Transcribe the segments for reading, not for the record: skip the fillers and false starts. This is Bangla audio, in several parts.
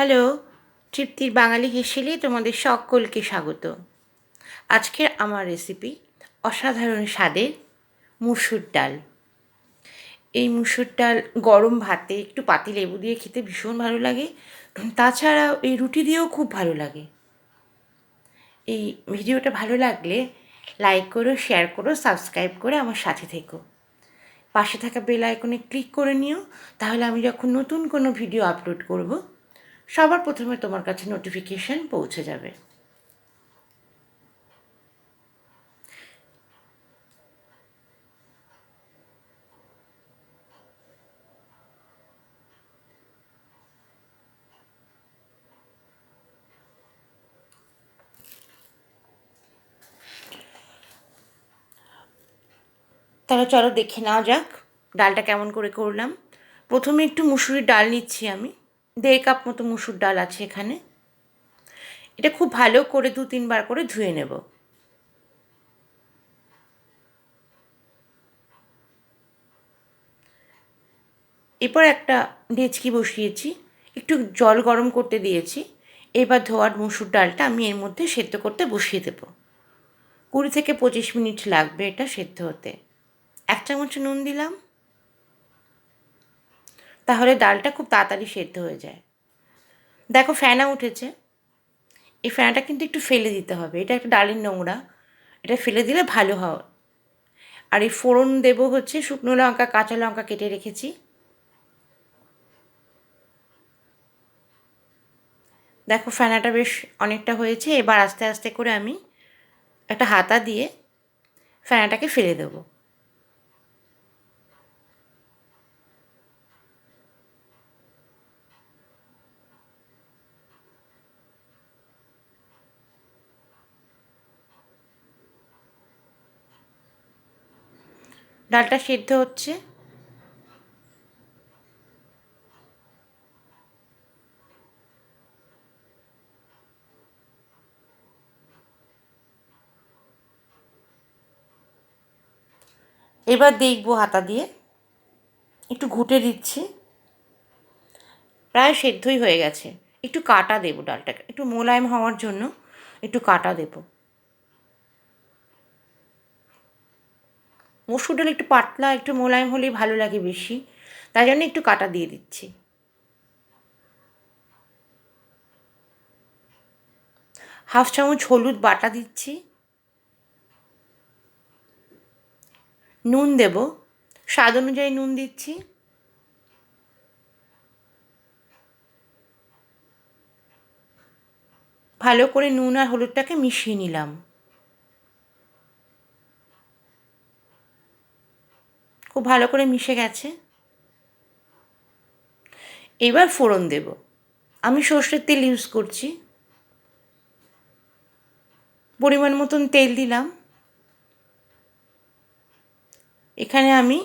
হ্যালো, তৃপ্তির বাঙালি হেসেলে তোমাদের সকলকে স্বাগত। আজকের আমার রেসিপি অসাধারণ স্বাদের মুসুর ডাল। এই মুসুর ডাল গরম ভাতে একটু পাতিলেবু দিয়ে খেতে ভীষণ ভালো লাগে। তাছাড়া এই রুটি দিয়েও খুব ভালো লাগে। এই ভিডিওটা ভালো লাগলে লাইক করো, শেয়ার করো, সাবস্ক্রাইব করে আমার সাথে থেকো। পাশে থাকা বেল আইকনে ক্লিক করে নিও, তাহলে আমি যখন নতুন কোনো ভিডিও আপলোড করব সবার প্রথমে তোমার কাছে নোটিফিকেশান পৌঁছে যাবে। তাহলে চলো দেখে নেওয়া যাক ডালটা কেমন করে করলাম। প্রথমে একটু মুসুরির ডাল নিচ্ছি আমি, 1.5 কাপ মতো মুসুর ডাল আছে এখানে। এটা খুব ভালো করে 2-3 বার করে ধুয়ে নেব। এরপর একটা ডেচকি বসিয়েছি, একটু জল গরম করতে দিয়েছি। এবার ধোয়ার মুসুর ডালটা আমি এর মধ্যে সেদ্ধ করতে বসিয়ে দেব। 20-25 মিনিট লাগবে এটা সেদ্ধ হতে। 1 চামচ নুন দিলাম, তাহলে ডালটা খুব তাড়াতাড়ি সেদ্ধ হয়ে যায়। দেখো ফেনা উঠেছে, এই ফেনাটা কিন্তু একটু ফেলে দিতে হবে, এটা একটা ডালের নোংরা, এটা ফেলে দিলে ভালো হয়। আর এই ফোড়ন দেবো হচ্ছে শুকনো লঙ্কা, কাঁচা লঙ্কা কেটে রেখেছি। দেখো ফেনাটা বেশ অনেকটা হয়েছে। এবার আস্তে আস্তে করে আমি একটা হাতা দিয়ে ফেনাটাকে ফেলে দেবো। ডালটা সেদ্ধ হচ্ছে। এবার দেখবো হাতা দিয়ে, একটু ঘুটে দিচ্ছি। প্রায় সেদ্ধই হয়ে গেছে। একটু কাটা দেবো, ডালটাকে একটু মোলায়েম হওয়ার জন্য একটু কাটা দেবো। মসুর ডাল একটু পাতলা, একটু মোলায়েম হলেই ভালো লাগে বেশি, তাই জন্য একটু কাটা দিয়ে দিচ্ছি। 1/2 চামচ হলুদ বাটা দিচ্ছি। নুন দেব, স্বাদ অনুযায়ী নুন দিচ্ছি। ভালো করে নুন আর হলুদটাকে মিশিয়ে নিলাম। খুব ভালো করে মিশে গেছে। এবার ফোড়ন দেব। আমি সর্ষের তেল ইউজ করছি। পরিমাণ মতন তেল দিলাম। এখানে আমি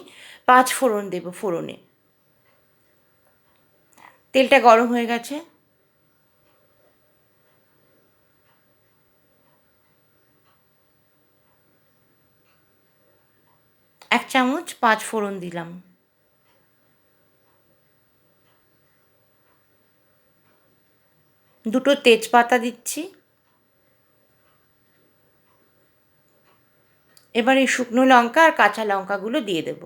5 ফোড়ন দেব। ফোড়নে তেলটা গরম হয়ে গেছে। এক চামচ 5 ফোড়ন দিলাম। দুটো তেজপাতা দিচ্ছি। এবার এই শুকনো লঙ্কা আর কাঁচা লঙ্কাগুলো দিয়ে দেব।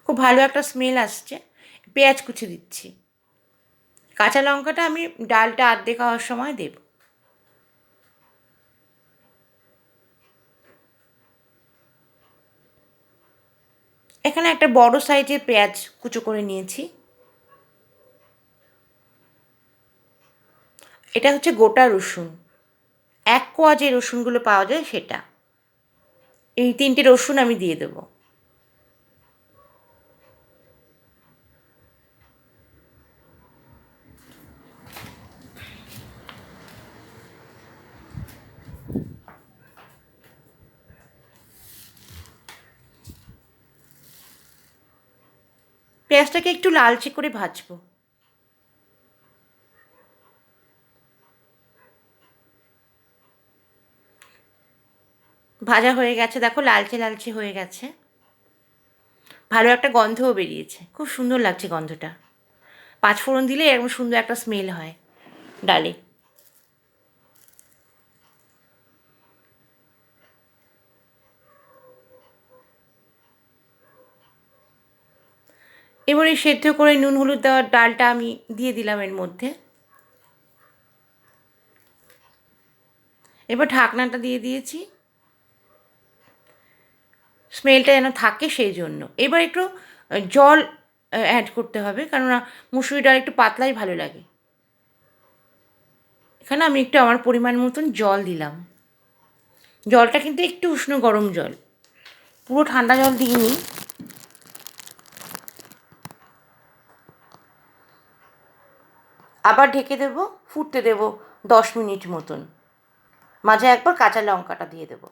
খুব ভালো একটা স্মেল আসছে। পেঁয়াজ কুচি দিচ্ছি। কাঁচা লঙ্কাটা আমি ডালটা আর্ধেক হওয়ার সময় দেব। এখানে একটা বড় সাইজের পেঁয়াজ কুচো করে নিয়েছি। এটা হচ্ছে গোটা রসুন, 1 কোয়া যে রসুনগুলো পাওয়া যায় সেটা। এই 3টে রসুন আমি দিয়ে দেবো। পেঁয়াজটাকে একটু লালচে করে ভাজবো। ভাজা হয়ে গেছে, দেখো লালচে লালচে হয়ে গেছে, ভালো একটা গন্ধও বেরিয়েছে, খুব সুন্দর লাগছে গন্ধটা। পাঁচফোড়ন দিলে এরকম সুন্দর একটা স্মেল হয় ডালে। এবার এই সেদ্ধ করে নুন হলুদ দেওয়ার ডালটা আমি দিয়ে দিলাম এর মধ্যে। এবার ঢাকনাটা দিয়ে দিয়েছি, স্মেলটা যেন থাকে সেই জন্য। এবার একটু জল অ্যাড করতে হবে, কেননা মুসুরি ডাল একটু পাতলাই ভালো লাগে। এখানে আমি একটু আমার পরিমাণ মতন জল দিলাম। জলটা কিন্তু একটু উষ্ণ গরম জল, পুরো ঠান্ডা জল দিইনি। আবার ঢেকে দেবো, ফুটতে দেবো 10 মিনিট মতন। মাঝে একবার কাঁচা লঙ্কাটা দিয়ে দেবো।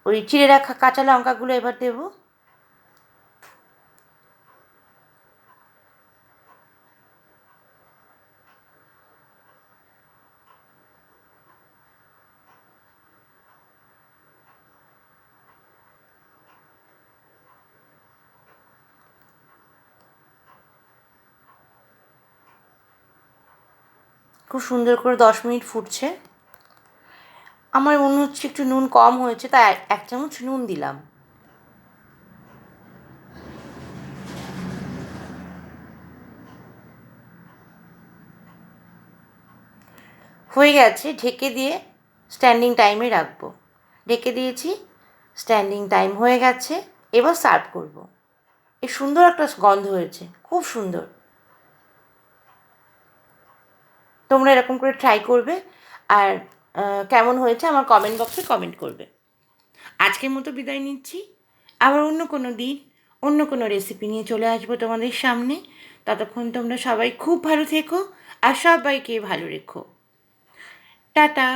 ওই চিড়ে রাখা কাঁচা লঙ্কাগুলো এবার দেবো। খুব সুন্দর করে 10 মিনিট ফুটছে। আমার মনে হচ্ছে একটু নুন কম হয়েছে, তাই 1 চামচ নুন দিলাম। হয়ে গেছে, ঢেকে দিয়ে স্ট্যান্ডিং টাইমে রাখবো। ঢেকে দিয়েছি, স্ট্যান্ডিং টাইম হয়ে গেছে। এবার সার্ভ করব। এই সুন্দর একটা গন্ধ হয়েছে, খুব সুন্দর। তোমরা এরকম করে ট্রাই করবে, আর কেমন হয়েছে আমার কমেন্ট বক্সে কমেন্ট করবে। আজকের মতো বিদায় নিচ্ছি। আবার অন্য কোনো দিন অন্য কোনো রেসিপি নিয়ে চলে আসবো তোমাদের সামনে। ততক্ষণ তোমরা সবাই খুব ভালো থেকো আর সবাইকে ভালো রেখো। টাটা।